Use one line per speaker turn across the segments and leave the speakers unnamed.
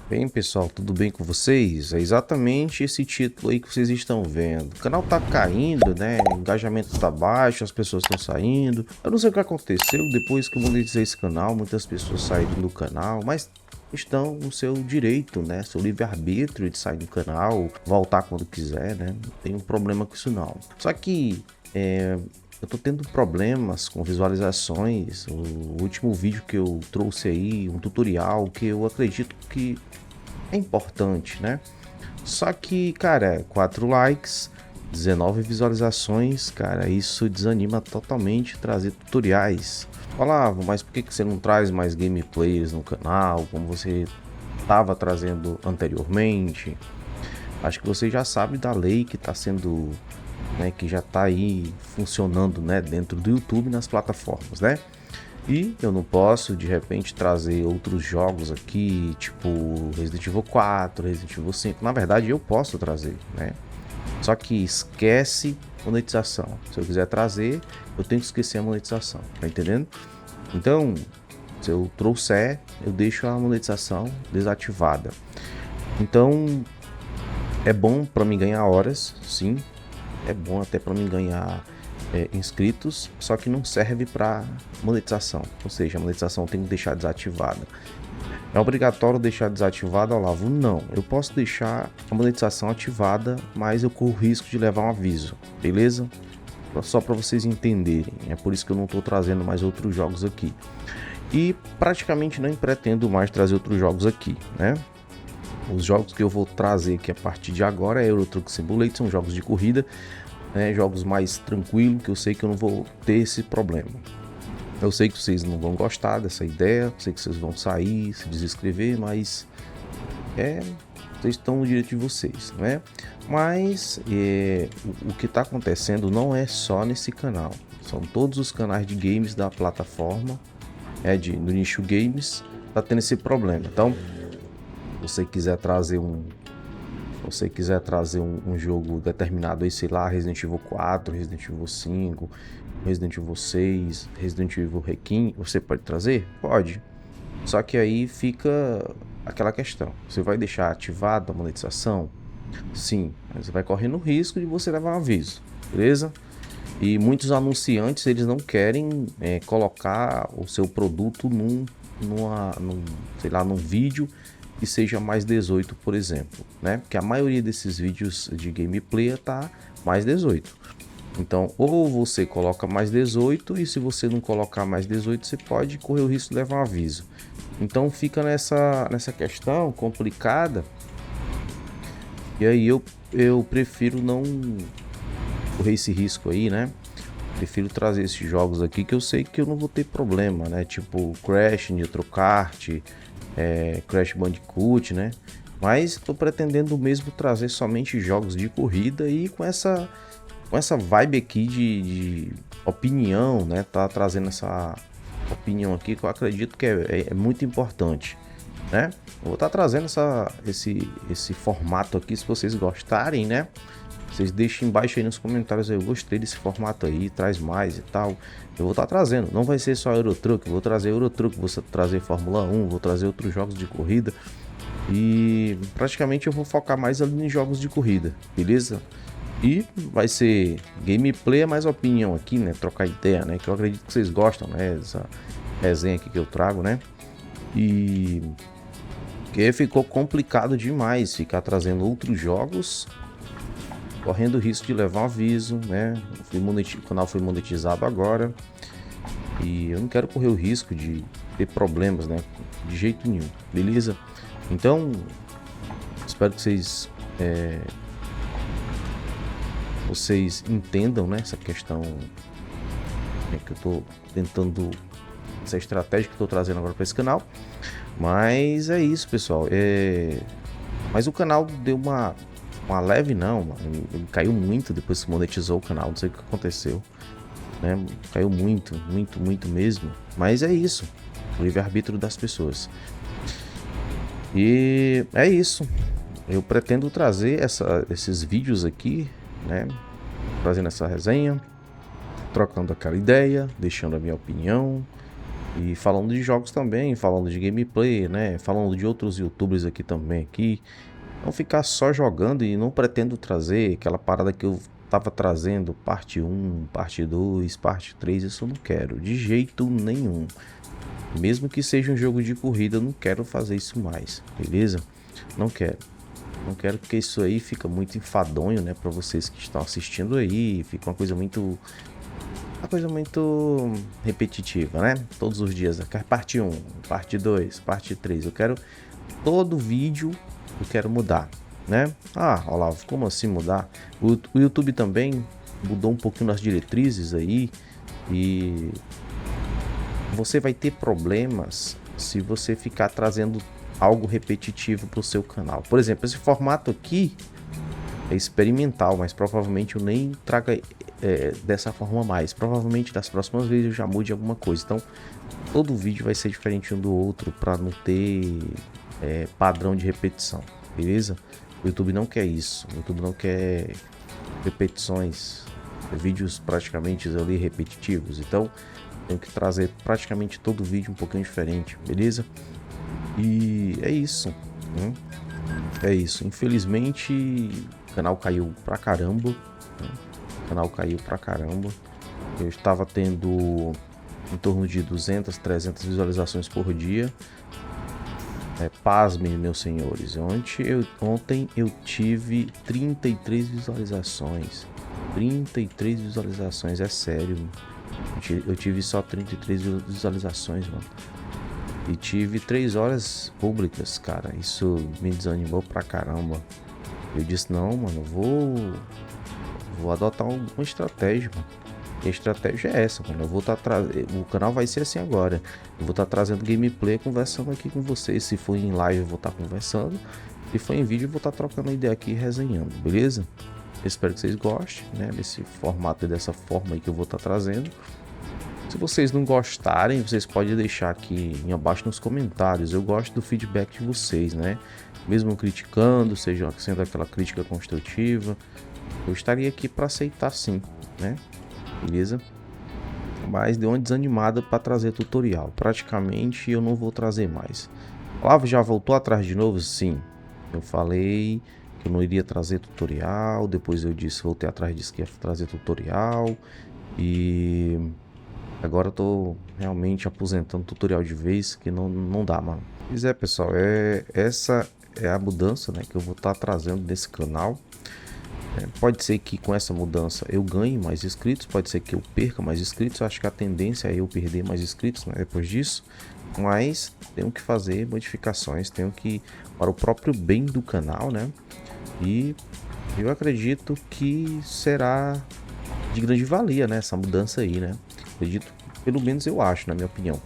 Bem, pessoal, tudo bem com vocês? É exatamente esse título aí que vocês estão vendo. O canal tá caindo, né? O engajamento tá baixo, as pessoas estão saindo. Eu não sei o que aconteceu depois que eu monetizei esse canal, muitas pessoas saíram do canal, mas estão no seu direito, né? Seu livre-arbítrio de sair do canal, voltar quando quiser, né? Não tem um problema com isso não. Só que eu tô tendo problemas com visualizações. O último vídeo que eu trouxe aí, um tutorial que eu acredito que é importante, né? Só que, cara, 4 likes, 19 visualizações, cara, isso desanima totalmente trazer tutoriais. Falava, mas por que você não traz mais gameplays no canal, como você estava trazendo anteriormente? Acho que você já sabe da lei que está sendo, né, que já está aí funcionando, né, dentro do YouTube nas plataformas, né? E eu não posso de repente trazer outros jogos aqui, tipo Resident Evil 4, Resident Evil 5. Na verdade, eu posso trazer, né? Só que esquece monetização. Se eu quiser trazer, eu tenho que esquecer a monetização, tá entendendo? Então, se eu trouxer, eu deixo a monetização desativada. Então, é bom para mim ganhar horas, sim. É bom até para mim ganhar inscritos, só que não serve para monetização, ou seja, a monetização tem que deixar desativada. É obrigatório deixar desativada, Olavo? Não, eu posso deixar a monetização ativada, mas eu corro o risco de levar um aviso, beleza? Só para vocês entenderem, é por isso que eu não estou trazendo mais outros jogos aqui. E praticamente nem pretendo mais trazer outros jogos aqui, né? Os jogos que eu vou trazer aqui a partir de agora é Euro Truck Simulator, são jogos de corrida, né, jogos mais tranquilos, que eu sei que eu não vou ter esse problema. Eu sei que vocês não vão gostar dessa ideia, eu sei que vocês vão sair, se desinscrever, mas vocês estão no direito de vocês, né? Mas o que está acontecendo não é só nesse canal, são todos os canais de games da plataforma, do nicho games, tá tendo esse problema. Então, se você quiser trazer um jogo determinado aí, sei lá, Resident Evil 4, Resident Evil 5, Resident Evil 6, Resident Evil Requiem, você pode trazer? Pode. Só que aí fica aquela questão. Você vai deixar ativada a monetização? Sim, mas você vai correndo o risco de você levar um aviso, beleza? E muitos anunciantes, eles não querem colocar o seu produto num vídeo que seja mais 18, por exemplo, né? Porque a maioria desses vídeos de gameplay tá mais 18. Então, ou você coloca mais 18, e se você não colocar mais 18, você pode correr o risco de levar um aviso. Então fica nessa questão complicada. E aí eu prefiro não correr esse risco aí, né? Prefiro trazer esses jogos aqui que eu sei que eu não vou ter problema, né? Tipo Crash, Nitro Kart, Crash Bandicoot, né? Mas estou pretendendo mesmo trazer somente jogos de corrida e com essa vibe aqui de opinião, né? Tá trazendo essa opinião aqui que eu acredito que é muito importante, né? Eu vou estar trazendo esse formato aqui, se vocês gostarem, né? Vocês deixem embaixo aí nos comentários, eu gostei desse formato aí, traz mais e tal. Eu vou estar trazendo, não vai ser só Euro Truck, vou trazer Euro Truck, vou trazer Fórmula 1, vou trazer outros jogos de corrida. E praticamente eu vou focar mais ali em jogos de corrida, beleza? E vai ser gameplay, mais opinião aqui, né? Trocar ideia, né? Que eu acredito que vocês gostam, né? Essa resenha aqui que eu trago, né? E que ficou complicado demais ficar trazendo outros jogos, correndo o risco de levar um aviso, né? O canal foi monetizado agora e eu não quero correr o risco de ter problemas, né? De jeito nenhum, beleza? Então, espero que vocês entendam, né? Essa questão que eu tô tentando, essa estratégia que eu tô trazendo agora para esse canal. Mas é isso, pessoal. Mas o canal deu uma leve, não, ele caiu muito depois que monetizou o canal, não sei o que aconteceu, né? Caiu muito, muito, muito mesmo. Mas é isso, o livre-arbítrio das pessoas. E é isso. Eu pretendo trazer esses vídeos aqui, né? Trazendo essa resenha, trocando aquela ideia, deixando a minha opinião. E falando de jogos também, falando de gameplay, né? Falando de outros youtubers aqui também aqui. Não ficar só jogando e não pretendo trazer aquela parada que eu tava trazendo, parte 1, parte 2, parte 3, isso eu não quero, de jeito nenhum. Mesmo que seja um jogo de corrida, eu não quero fazer isso mais, beleza? Não quero. Não quero, porque isso aí fica muito enfadonho, né, pra vocês que estão assistindo aí, fica uma coisa muito repetitiva, né? Todos os dias, parte 1, parte 2, parte 3, eu quero todo vídeo, eu quero mudar, né? Ah, Olavo, como assim mudar? O YouTube também mudou um pouquinho nas diretrizes aí e você vai ter problemas se você ficar trazendo algo repetitivo para o seu canal. Por exemplo, esse formato aqui é experimental, mas provavelmente eu nem traga dessa forma mais. Provavelmente das próximas vezes eu já mude alguma coisa. Então, todo vídeo vai ser diferente um do outro para não ter padrão de repetição, beleza? O YouTube não quer isso. O YouTube não quer repetições, vídeos praticamente ali repetitivos. Então, tenho que trazer praticamente todo vídeo um pouquinho diferente, beleza? E é isso, né? É isso. Infelizmente, o canal caiu pra caramba, né? O canal caiu pra caramba. Eu estava tendo em torno de 200, 300 visualizações por dia. Pasmem, meus senhores. Ontem eu tive 33 visualizações. 33 visualizações, é sério. Eu tive só 33 visualizações, mano. E tive 3 horas públicas, cara. Isso me desanimou pra caramba. Eu disse, não, mano, vou adotar uma estratégia, mano. E a estratégia é essa, mano. Eu vou estar o canal vai ser assim agora. Eu vou estar trazendo gameplay, conversando aqui com vocês. Se for em live, eu vou estar conversando. Se for em vídeo, eu vou estar trocando ideia aqui e resenhando, beleza? Eu espero que vocês gostem, né? Desse formato e dessa forma aí que eu vou estar trazendo. Se vocês não gostarem, vocês podem deixar aqui abaixo nos comentários. Eu gosto do feedback de vocês, né? Mesmo criticando, seja sendo aquela crítica construtiva, eu estaria aqui para aceitar sim, né? Beleza? Mas deu uma desanimada para trazer tutorial. Praticamente eu não vou trazer mais. O Olavo já voltou atrás de novo? Sim. Eu falei que eu não iria trazer tutorial. Depois eu disse, voltei atrás, disse que ia trazer tutorial. E agora eu tô realmente aposentando tutorial de vez, que não dá, mano. Pois é, pessoal, essa é a mudança, né, que eu vou estar trazendo nesse canal. Pode ser que com essa mudança eu ganhe mais inscritos, pode ser que eu perca mais inscritos. Eu acho que a tendência é eu perder mais inscritos, né, depois disso. Mas tenho que fazer modificações, tenho que para o próprio bem do canal, né? E eu acredito que será de grande valia, né, essa mudança aí, né? Acredito, pelo menos eu acho, na minha opinião.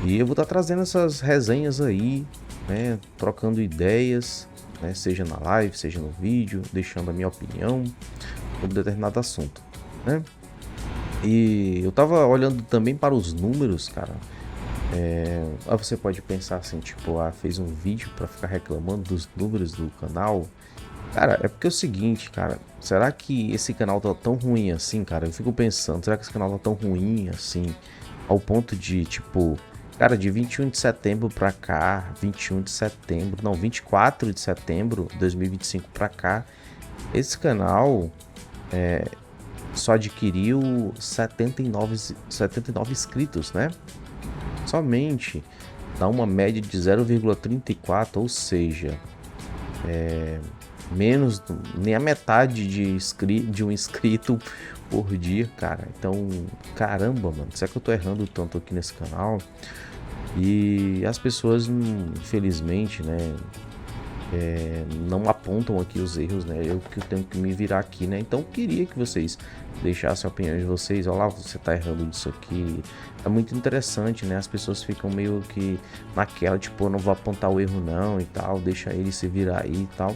E eu vou estar trazendo essas resenhas aí, né, trocando ideias, né, seja na live, seja no vídeo, deixando a minha opinião sobre determinado assunto, né? E eu tava olhando também para os números, cara. Aí você pode pensar assim, tipo, fez um vídeo para ficar reclamando dos números do canal. Cara, é porque é o seguinte, cara, será que esse canal tá tão ruim assim, cara? Eu fico pensando, será que esse canal tá tão ruim assim, ao ponto de, tipo, cara, de 21 de setembro pra cá, 24 de setembro de 2025 pra cá, esse canal só adquiriu 79 inscritos, né? Somente dá uma média de 0,34, ou seja, menos, nem a metade de um inscrito por dia, cara. Então, caramba, mano, será que eu tô errando tanto aqui nesse canal? E as pessoas, infelizmente, né, não apontam aqui os erros, né? Eu que tenho que me virar aqui, né? Então, eu queria que vocês deixassem a opinião de vocês. Olha lá, você tá errando disso aqui. É muito interessante, né? As pessoas ficam meio que naquela, tipo, eu não vou apontar o erro não e tal, deixa ele se virar aí e tal.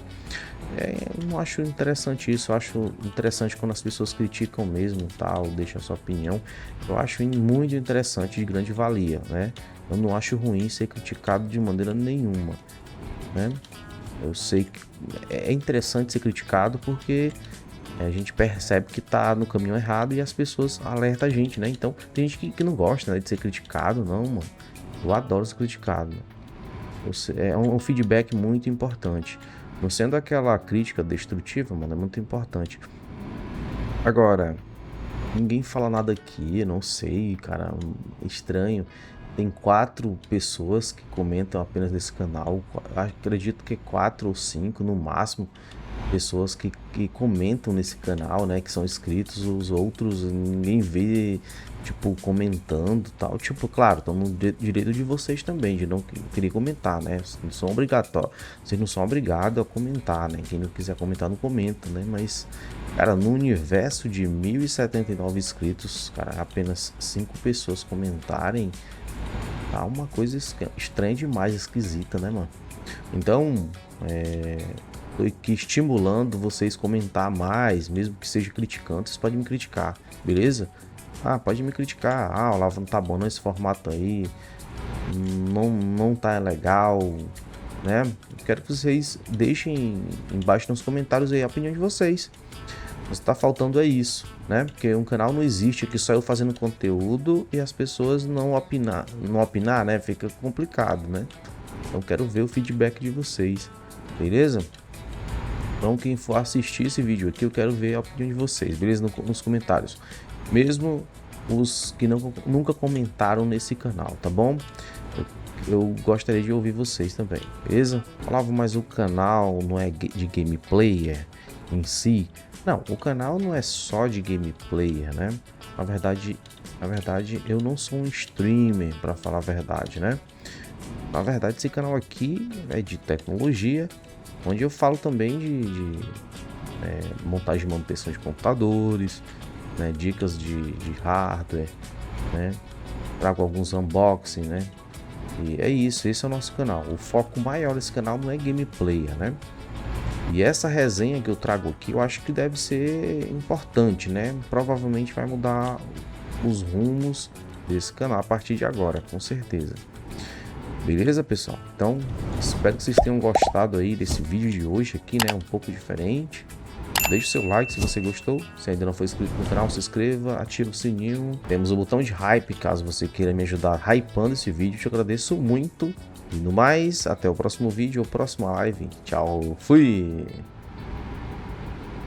Eu não acho interessante isso. Eu acho interessante quando as pessoas criticam mesmo, tal, deixam a sua opinião. Eu acho muito interessante, de grande valia, né? Eu não acho ruim ser criticado de maneira nenhuma, né? Eu sei que é interessante ser criticado porque a gente percebe que tá no caminho errado e as pessoas alertam a gente, né? Então tem gente que não gosta, né, de ser criticado, não, mano. Eu adoro ser criticado, mano. É um feedback muito importante. Não sendo aquela crítica destrutiva, mano, é muito importante. Agora, ninguém fala nada aqui, não sei, cara, estranho. Tem 4 pessoas que comentam apenas nesse canal. Acredito que 4 ou 5 no máximo pessoas que comentam nesse canal, né? Que são inscritos. Os outros ninguém vê, tipo, comentando tal. Tipo, claro, estão no direito de vocês também, de não querer comentar, né? Vocês não são obrigatórios. Vocês não são obrigados a comentar, né? Quem não quiser comentar, não comenta, né? Mas, cara, no universo de 1079 inscritos, cara, apenas 5 pessoas comentarem. Tá uma coisa estranha demais, esquisita, né, mano? Então, tô aqui estimulando vocês comentar mais, mesmo que seja criticando, vocês podem me criticar, beleza? Ah, pode me criticar. Ah, o Lava não tá bom nesse formato aí, não tá legal, né? Quero que vocês deixem embaixo nos comentários aí a opinião de vocês. Mas tá faltando é isso, né? Porque um canal não existe aqui só eu fazendo conteúdo e as pessoas não opinar, né? Fica complicado, né? Então quero ver o feedback de vocês, beleza? Então quem for assistir esse vídeo aqui, eu quero ver a opinião de vocês, beleza? Nos comentários. Mesmo os que nunca comentaram nesse canal, tá bom? Eu gostaria de ouvir vocês também, beleza? Falava, mas o canal não é de gameplay em si. Não, o canal não é só de gameplay, né? Na verdade, eu não sou um streamer, para falar a verdade, né? Na verdade, esse canal aqui é de tecnologia, onde eu falo também de montagem e manutenção de computadores, né? Dicas de hardware, né? Trago alguns unboxing, né? E é isso, esse é o nosso canal. O foco maior desse canal não é gameplay, né? E essa resenha que eu trago aqui, eu acho que deve ser importante, né? Provavelmente vai mudar os rumos desse canal a partir de agora, com certeza. Beleza, pessoal? Então, espero que vocês tenham gostado aí desse vídeo de hoje aqui, né? Um pouco diferente. Deixe o seu like se você gostou. Se ainda não for inscrito no canal, se inscreva, ative o sininho. Temos o botão de hype, caso você queira me ajudar hypando esse vídeo. Te agradeço muito. E no mais, até o próximo vídeo ou próxima live. Tchau, fui!